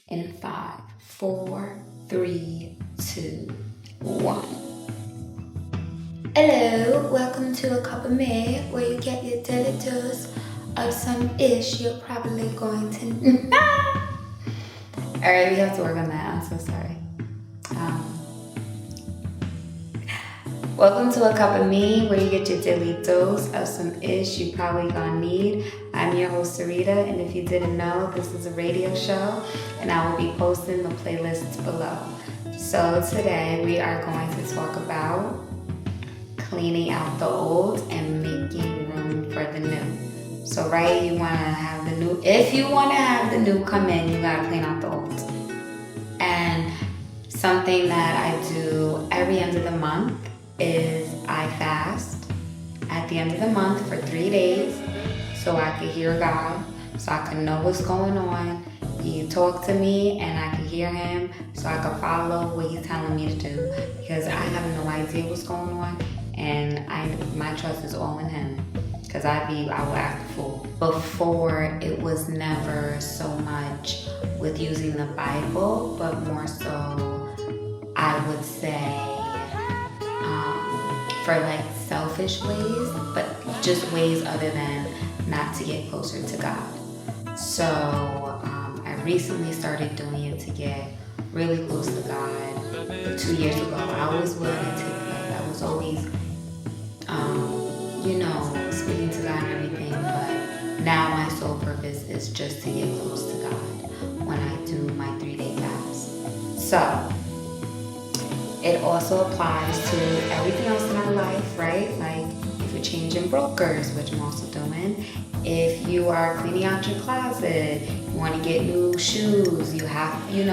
In 5, 4, 3, 2, 1. Hello, welcome to A Cup of Me, where you get your daily dose of some ish you're probably going to. Alright, we have to work on that. I'm so sorry. Welcome to A Cup of Me, where you get your daily dose of some ish you probably gonna need. I'm your host, Rita, and if you didn't know, this is a radio show, and I will be posting the playlists below. So today we are going to talk about cleaning out the old and making room for the new. So you want to have the new, if you want to have the new come in, you got to clean out the old. And something that I do every end of the month is I fast at the end of the month for 3 days so I can hear God, so I can know what's going on. He talk to me and I can hear him so I can follow what he's telling me to do, because I have no idea what's going on, and my trust is all in him, because I will act a fool. Before, it was never so much with using the Bible, but more so I would say for selfish ways, but just ways other than not to get closer to God. So I recently started doing it to get really close to God. 2 years ago, I always wanted to, I was always, speaking to God and everything, but now my sole purpose is just to get close to God when I do my 3-day fast. So it also applies to everything else in our life, right? Like if you're changing brokers, which I'm also doing. If you are cleaning out your closet, you want to get new shoes, you have, we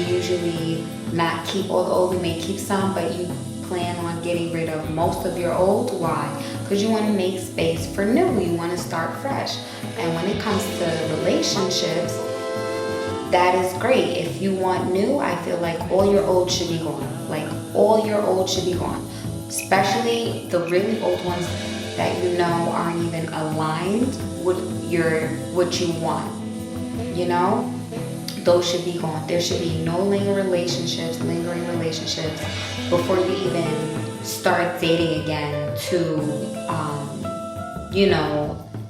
usually not keep all the old. We may keep some, but you plan on getting rid of most of your old. Why? Because you want to make space for new. You want to start fresh. And when it comes to relationships, that is great. If you want new, I feel like all your old should be gone. All your old should be gone. Especially the really old ones that aren't even aligned with what you want. Those should be gone. There should be no lingering relationships before you even start dating again to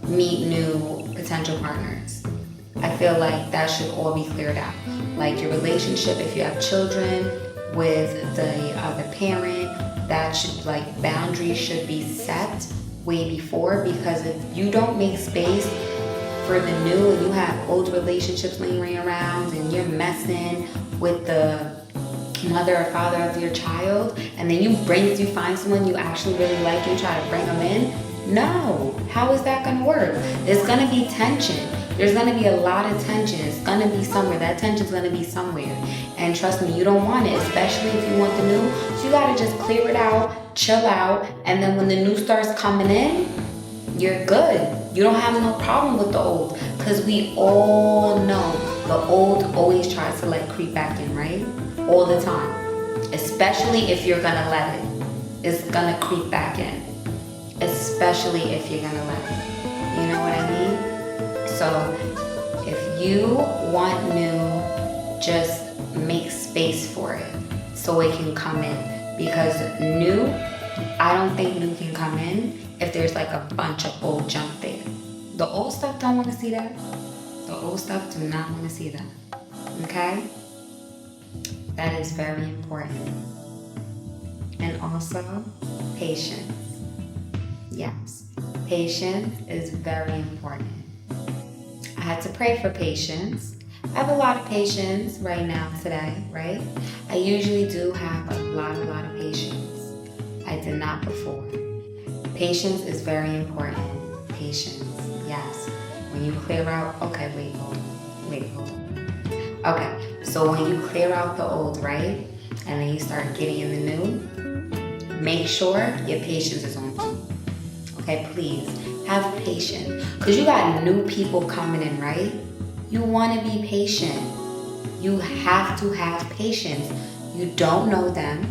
meet new potential partners. I feel like that should all be cleared out. Like your relationship, if you have children with the other parent, that should, boundaries should be set way before, because if you don't make space for the new and you have old relationships lingering around and you're messing with the mother or father of your child, and then you find someone you actually really like and try to bring them in, no. How is that going to work? There's going to be tension. There's going to be a lot of tension. It's going to be somewhere. That tension's going to be somewhere. And trust me, you don't want it, especially if you want the new. So you got to just clear it out, chill out, and then when the new starts coming in, you're good. You don't have no problem with the old, because we all know the old always tries to creep back in, right? All the time. Especially if you're going to let it. It's going to creep back in. Especially if you're going to let it. You know what I mean? So if you want new, just make space for it so it can come in. Because new, I don't think new can come in if there's a bunch of old junk there. The old stuff don't want to see that. The old stuff do not want to see that. Okay? That is very important. And also, patience. Yes, patience is very important. I had to pray for patience. I have a lot of patience right now today, right? I usually do have a lot of patience. I did not before. Patience is very important. Patience, yes. When you clear out, hold on. Okay, so when you clear out the old, right? And then you start getting in the new, make sure your patience is on point. Okay, please have patience, because you got new people coming in, right? You want to be patient. You have to have patience. You don't know them.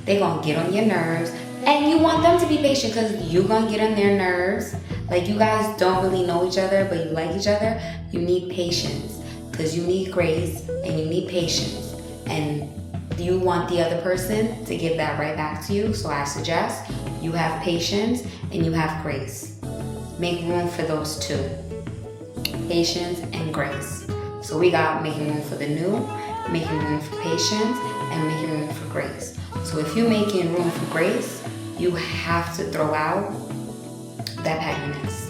They're going to get on your nerves, and you want them to be patient, because you're going to get on their nerves. You guys don't really know each other, but you like each other. You need patience, because you need grace and you need patience, and you want the other person to give that right back to you. So I suggest you have patience and you have grace. Make room for those two, patience and grace. So we got making room for the new, making room for patience, and making room for grace. So if you're making room for grace, you have to throw out that pettiness.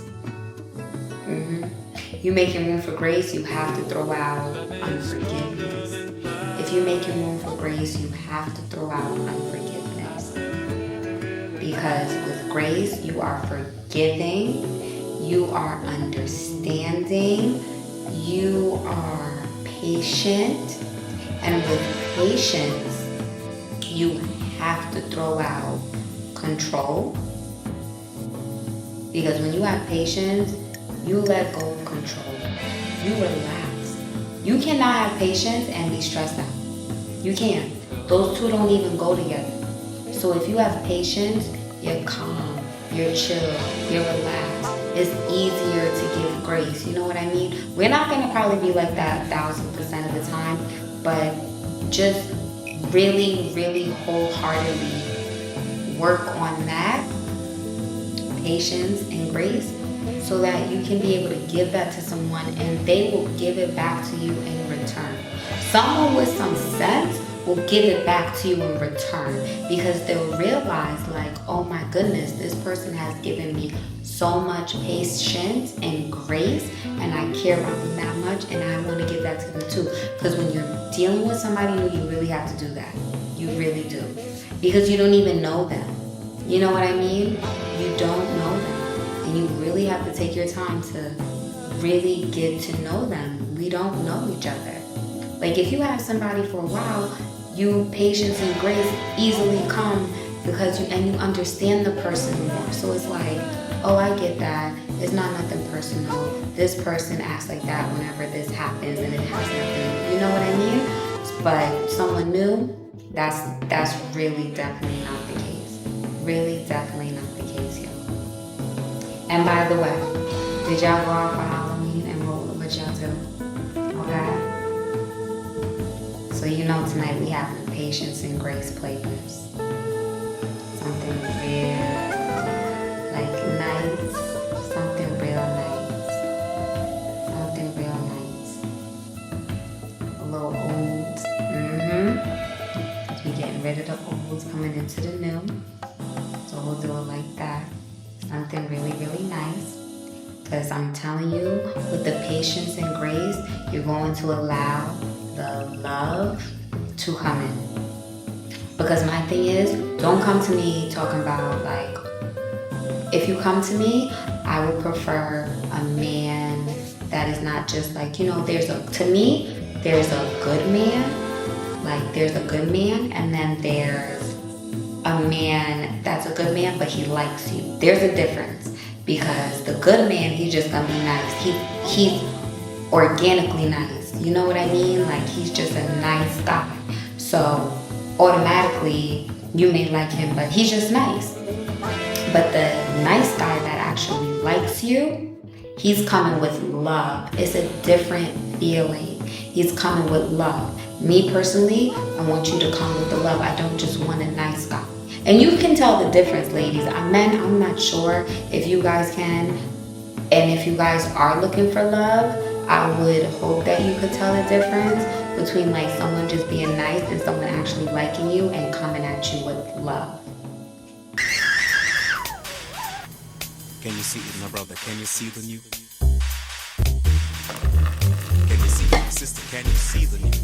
You're making room for grace, you have to throw out unforgiveness. If you're making room for grace, you have to throw out unforgiveness. Because with grace, you are forgiving, you are understanding, you are patient, and with patience, you have to throw out control. Because when you have patience, you let go of control. You relax. You cannot have patience and be stressed out. You can't. Those two don't even go together. So if you have patience, you're calm, you're chill, you're relaxed. It's easier to give grace. You know what I mean? We're not going to probably be like that 1000% of the time, but just really, really wholeheartedly work on that patience and grace, so that you can be able to give that to someone and they will give it back to you in return. Someone with some sense will give it back to you in return, because they'll realize like, oh my goodness, this person has given me so much patience and grace, and I care about them that much, and I want to give that to them too. Because when you're dealing with somebody new, you really have to do that. You really do. Because you don't even know them. You know what I mean? You don't know them. And you really have to take your time to really get to know them. We don't know each other. Like if you have somebody for a while, you patience and grace easily come because you understand the person more. So it's like, oh, I get that. It's not nothing personal. This person acts like that whenever this happens, and it has nothing. You know what I mean? But someone new, that's really definitely not the case. Really definitely not the case, yo. And by the way, did y'all go out for Halloween, and what y'all do? Okay? So you know tonight we have the patience and grace playlist. Something real, like nice. Something real nice. Something real nice. A little old. Because we getting rid of the olds, coming into the new. So we'll do it like that. Something really, really nice. Because I'm telling you, with the patience and grace, you're going to allow the love to come in. Because my thing is, don't come to me talking about like, if you come to me, I would prefer a man that is not just like, to me, there's a good man. Like there's a good man, and then there's a man that's a good man, but he likes you. There's a difference. Because the good man, he's just gonna be nice. He's organically nice. You know what I mean? Like he's just a nice guy. So automatically you may like him, but he's just nice. But the nice guy that actually likes you, he's coming with love. It's a different feeling. He's coming with love. Me personally, I want you to come with the love. I don't just want a nice guy. And you can tell the difference, ladies. Men, I'm not sure if you guys can. And if you guys are looking for love, I would hope that you could tell the difference between like someone just being nice and someone actually liking you and coming at you with love. Can you see it, my brother? Can you see the new? Can you see it, my sister? Can you see the new?